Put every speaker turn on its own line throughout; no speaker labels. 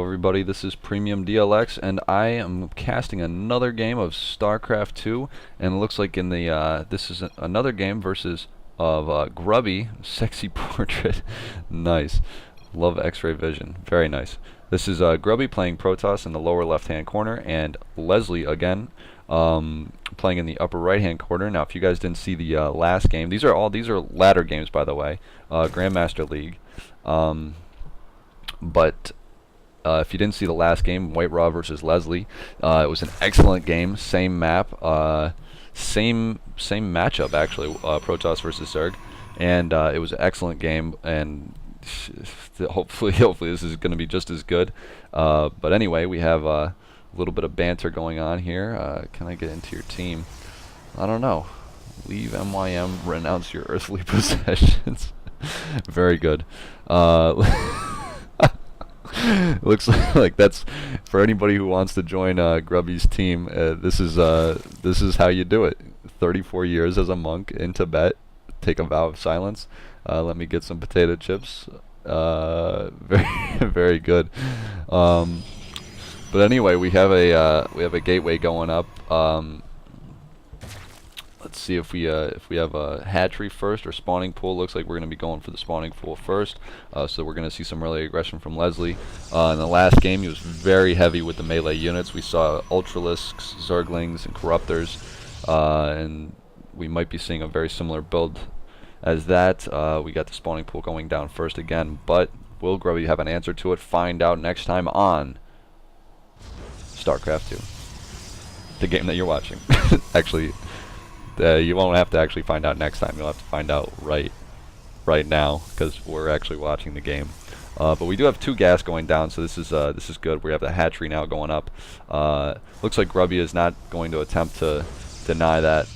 everybody, this is Premium DLX, and I am casting another game of Starcraft 2, and it looks like in the, this is another game versus Grubby, Sexy Portrait. Nice. Love X-ray vision. Very nice. This is Grubby playing Protoss in the lower left-hand corner, and Leslie again playing in the upper right-hand corner. Now, if you guys didn't see the last game, these are ladder games, by the way, Grandmaster League. But if you didn't see the last game, White Raw versus Leslie, it was an excellent game. Same map, same matchup actually, Protoss versus Zerg, and it was an excellent game. And hopefully this is going to be just as good. But anyway, we have a little bit of banter going on here. Can I get into your team? I don't know. Leave MYM, renounce your earthly possessions. Very good. Looks like that's for anybody who wants to join Grubby's team. This is how you do it. 34 years as a monk in Tibet. Take a vow of silence. Let me get some potato chips. Very good. But anyway, we have a gateway going up. Let's see if we have a hatchery first or spawning pool. Looks like we're going to be going for the spawning pool first. So we're going to see some early aggression from Leslie. In the last game, he was very heavy with the melee units. We saw Ultralisks, Zerglings, and Corruptors, and we might be seeing a very similar build as that. We got the spawning pool going down first again, but will Grubby have an answer to it? Find out next time on Starcraft 2, the game that you're watching. Actually, you won't have to actually find out next time. You'll have to find out right now, because we're actually watching the game. But we do have 2 gas going down, so this is good. We have the hatchery now going up. Looks like Grubby is not going to attempt to deny that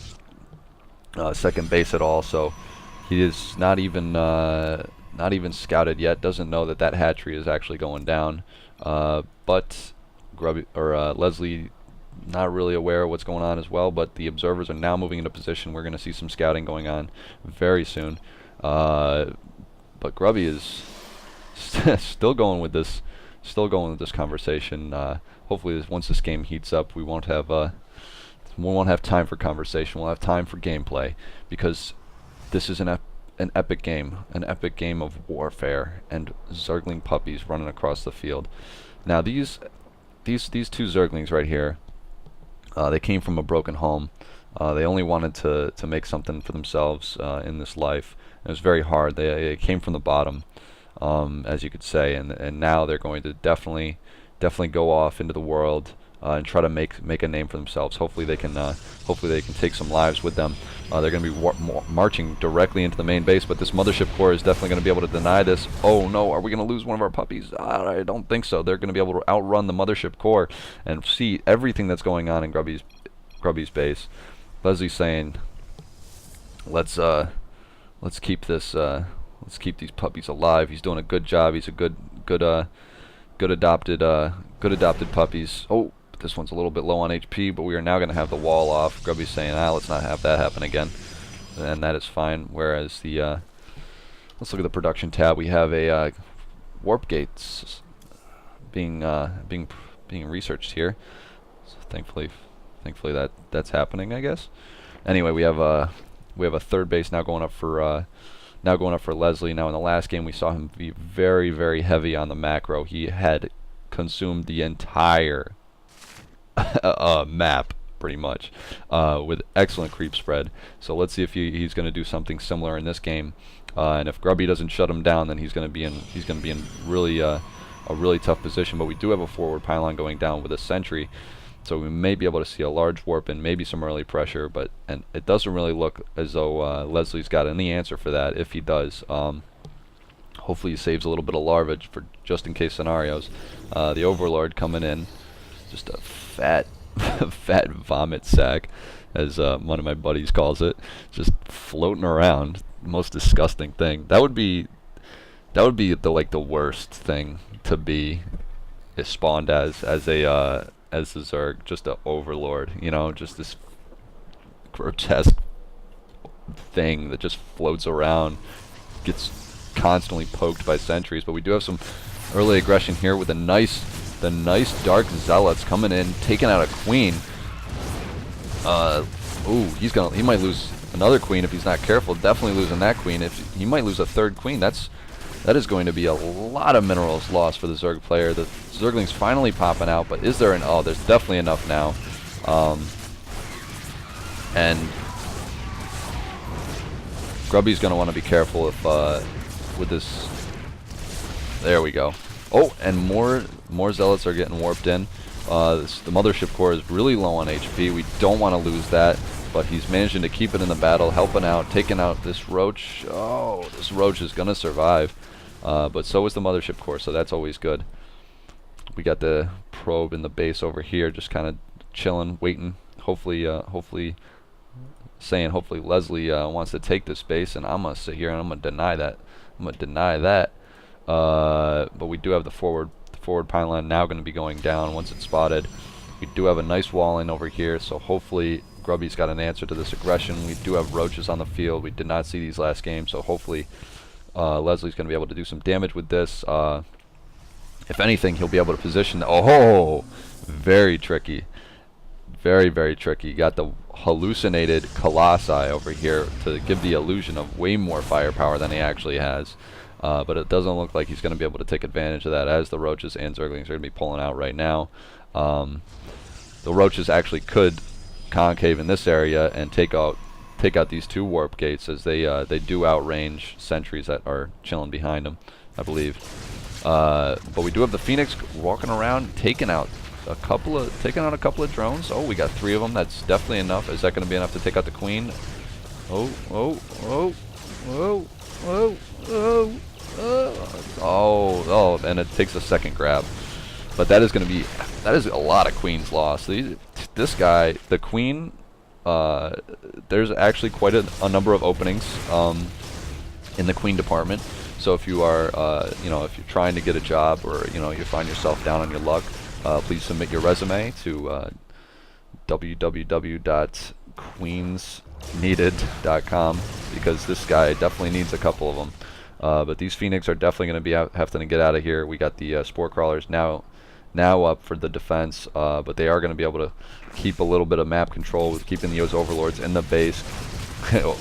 second base at all. So he is not even scouted yet. Doesn't know that that hatchery is actually going down. But Grubby or Leslie, not really aware of what's going on as well, but the observers are now moving into position. We're going to see some scouting going on very soon. But Grubby is still going with this conversation. Hopefully, once this game heats up, we won't have time for conversation. We'll have time for gameplay, because this is an epic game of warfare and Zergling puppies running across the field. Now, these 2 Zerglings right here. They came from a broken home. They only wanted to make something for themselves in this life. It was very hard. They came from the bottom, as you could say, and now they're going to definitely go off into the world and try to make a name for themselves. Hopefully they can take some lives with them. They're going to be marching directly into the main base, but this mothership core is definitely going to be able to deny this. Oh no, are we going to lose one of our puppies? I don't think so. They're going to be able to outrun the mothership core and see everything that's going on in Grubby's base. Leslie's saying, let's keep these puppies alive. He's doing a good job. He's a good adopted puppies. Oh, this one's a little bit low on HP, but we are now going to have the wall off. Grubby's saying, let's not have that happen again, and that is fine. Whereas the let's look at the production tab. We have a warp gates being researched here. So thankfully that's happening, I guess. Anyway, we have a third base now going up for Leslie. Now, in the last game, we saw him be very, very heavy on the macro. He had consumed the entire map, pretty much, with excellent creep spread. So let's see if he's going to do something similar in this game. And if Grubby doesn't shut him down, then he's going to be in really a really tough position. But we do have a forward pylon going down with a sentry, so we may be able to see a large warp and maybe some early pressure. And it doesn't really look as though Leslie's got any answer for that. If he does, hopefully he saves a little bit of larvage for just in case scenarios. The Overlord coming in, just a fat vomit sack, as one of my buddies calls it, just floating around. Most disgusting thing. That would be the worst thing to be spawned as a Zerg, just an Overlord, just this grotesque thing that just floats around, gets constantly poked by sentries. But we do have some early aggression here with a nice the nice Dark Zealots coming in, taking out a queen. Ooh, he might lose another queen if he's not careful. Definitely losing that queen. If he might lose a third queen, that is going to be a lot of minerals lost for the Zerg player. The Zergling's finally popping out, but is there oh, there's definitely enough now. And Grubby's going to want to be careful if with this. There we go. Oh, and more Zealots are getting warped in. The Mothership Core is really low on HP. We don't want to lose that, but he's managing to keep it in the battle, helping out, taking out this Roach. Oh, this Roach is going to survive. But so is the Mothership Core, so that's always good. We got the probe in the base over here, just kind of chilling, waiting. Hopefully Leslie wants to take this base, and I'm going to sit here and I'm going to deny that. But we do have the forward pylon now going to be going down once it's spotted. We do have a nice wall in over here, so hopefully Grubby's got an answer to this aggression. We do have roaches on the field. We did not see these last game, so hopefully Leslie's going to be able to do some damage with this. If anything, he'll be able to position. Oh, very tricky. Very, very tricky. Got the hallucinated Colossi over here to give the illusion of way more firepower than he actually has. But it doesn't look like he's going to be able to take advantage of that, as the Roaches and Zerglings are going to be pulling out right now. The Roaches actually could concave in this area and take out these two warp gates, as they do outrange sentries that are chilling behind them, I believe. But we do have the Phoenix walking around, taking out a couple of drones. Oh, we got 3 of them. That's definitely enough. Is that going to be enough to take out the queen? Oh, and it takes a second grab. But that is a lot of queens lost. This guy, the queen, there's actually quite a number of openings in the queen department. So if you are, if you're trying to get a job, or you find yourself down on your luck, please submit your resume to www.queensneeded.com, because this guy definitely needs a couple of them. But these Phoenix are definitely going to be having to get out of here. We got the Spore Crawlers now up for the defense, but they are going to be able to keep a little bit of map control with keeping those Overlords in the base.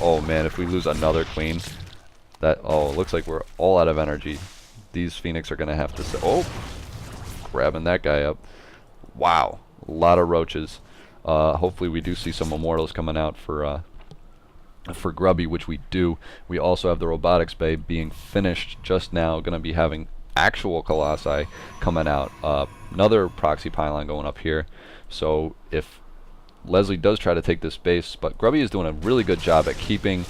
Oh man, if we lose another queen, it looks like we're all out of energy. These Phoenix are going to have to grabbing that guy up. Wow, a lot of roaches. Hopefully we do see some Immortals coming out for Grubby, which we do. We also have the Robotics Bay being finished just now, going to be having actual Colossi coming out. Another proxy pylon going up here. So if Leslie does try to take this base, but Grubby is doing a really good job at keeping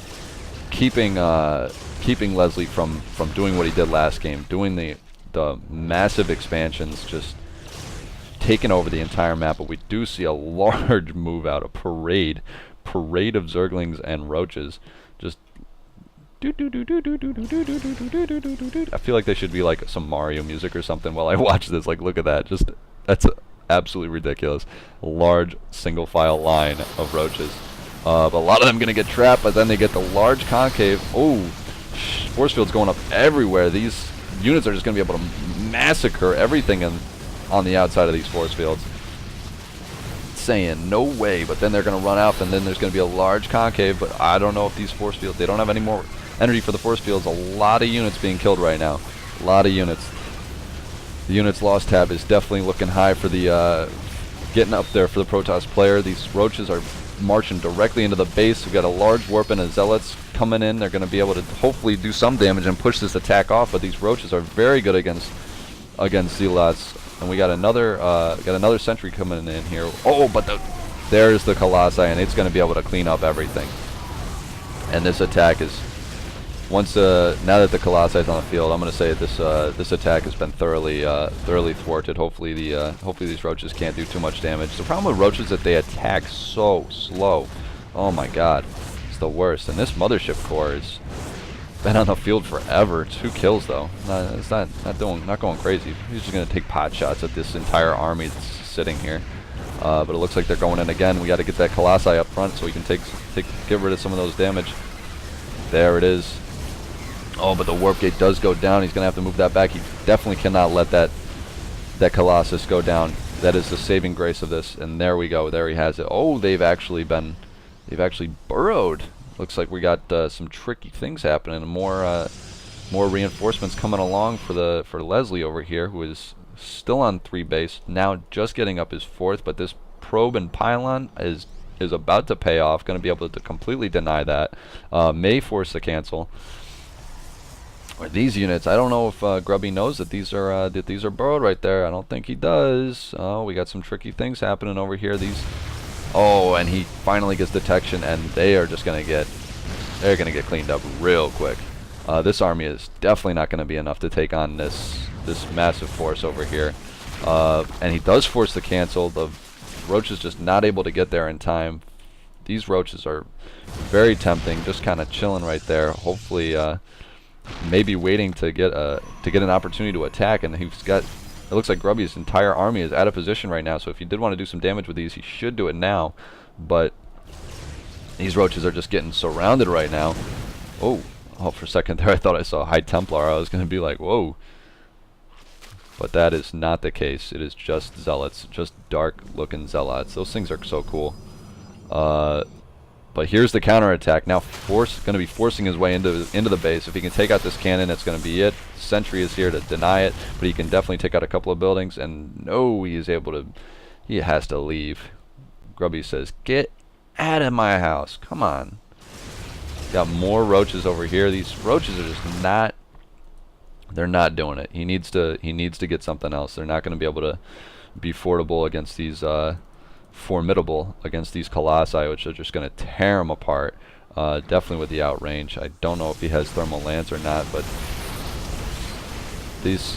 Leslie from doing what he did last game, doing the massive expansions, just taking over the entire map. But we do see a large move out, a parade of Zerglings and Roaches. Just I feel like they should be like some Mario music or something while I watch this. Like, look at that. That's absolutely ridiculous. A large single file line of Roaches. But a lot of them going to get trapped, but then they get the large concave. Oh, force field's going up everywhere. These units are just going to be able to massacre everything on the outside of these force fields. Saying no way, but then they're going to run out, and then there's going to be a large concave. But I don't know if these force fields, they don't have any more energy for the force fields. A lot of units being killed right now. A lot of units. The units lost tab is definitely looking high for the getting up there for the Protoss player. These Roaches are marching directly into the base. We've got a large warp and a Zealots coming in. They're going to be able to hopefully do some damage and push this attack off, but these Roaches are very good against Zealots. And we got another sentry coming in here. Oh, but there's the Colossi, and it's going to be able to clean up everything. And this attack is, now that the Colossi is on the field, I'm going to say this attack has been thoroughly thwarted. Hopefully these Roaches can't do too much damage. The problem with Roaches is that they attack so slow. Oh my God, it's the worst. And this Mothership Core has been on the field forever. 2 kills though. It's not going crazy. He's just going to take pot shots at this entire army that's sitting here. But it looks like they're going in again. We got to get that Colossi up front so we can get rid of some of those damage. There it is. Oh, but the warp gate does go down. He's going to have to move that back. He definitely cannot let that that Colossus go down. That is the saving grace of this. And there we go. There he has it. Oh, they've actually burrowed. Looks like we got some tricky things happening. More reinforcements coming along for Leslie over here, who is still on 3 base, now just getting up his 4th, but this probe and pylon is about to pay off. Going to be able to completely deny that. May force the cancel. Or these units, I don't know if Grubby knows that these are burrowed right there. I don't think he does. Oh, we got some tricky things happening over here. Oh, and he finally gets detection, and they're gonna get cleaned up real quick. This army is definitely not going to be enough to take on this massive force over here. And he does force the cancel. The Roach is just not able to get there in time. These Roaches are very tempting, just kind of chilling right there. Hopefully, maybe waiting to get an opportunity to attack. And he's got. It looks like Grubby's entire army is out of position right now. So if he did want to do some damage with these, he should do it now. But these Roaches are just getting surrounded right now. Oh, for a second there, I thought I saw a High Templar. I was going to be like, whoa. But that is not the case. It is just Zealots, just dark-looking Zealots. Those things are so cool. But here's the counterattack. Now going to be forcing his way into the base. If he can take out this cannon, that's going to be it. Sentry is here to deny it, but he can definitely take out a couple of buildings. And no, he is able to. He has to leave. Grubby says, "Get out of my house! Come on." Got more Roaches over here. These Roaches are just not. They're not doing it. He needs to get something else. They're not going to be able to be fordable against these. Formidable against these Colossi, which are just going to tear him apart. Definitely with the outrange. I don't know if he has thermal lance or not, but these.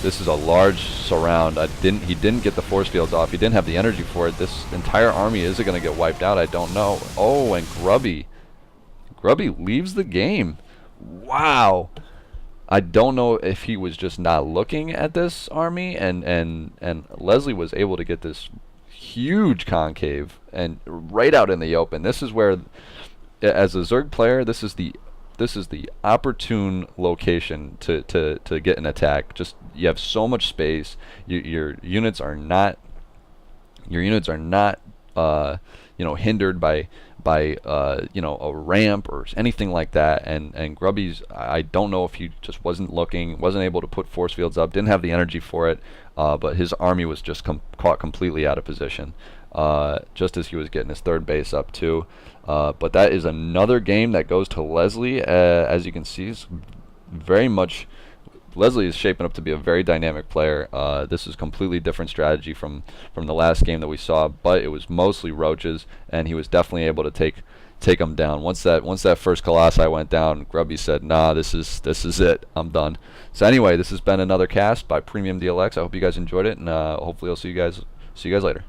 This is a large surround. He didn't get the force fields off. He didn't have the energy for it. This entire army is going to get wiped out. I don't know. Oh, and Grubby leaves the game. Wow. I don't know if he was just not looking at this army, and Leslie was able to get this huge concave and right out in the open. This is where, as a Zerg player, this is the opportune location to get an attack. Just you have so much space. Your units are not hindered by a ramp or anything like that. And Grubby's, I don't know if he just wasn't looking, wasn't able to put force fields up, didn't have the energy for it. But his army was just caught completely out of position, just as he was getting his 3rd base up too. But that is another game that goes to Leslie. As you can see, Leslie is shaping up to be a very dynamic player. This is a completely different strategy from the last game that we saw, but it was mostly Roaches, and he was definitely able to take them down. Once that first Colossi went down, Grubby said, "Nah, this is it. I'm done." So anyway, this has been another cast by Premium DLX. I hope you guys enjoyed it, and hopefully I'll see you guys later.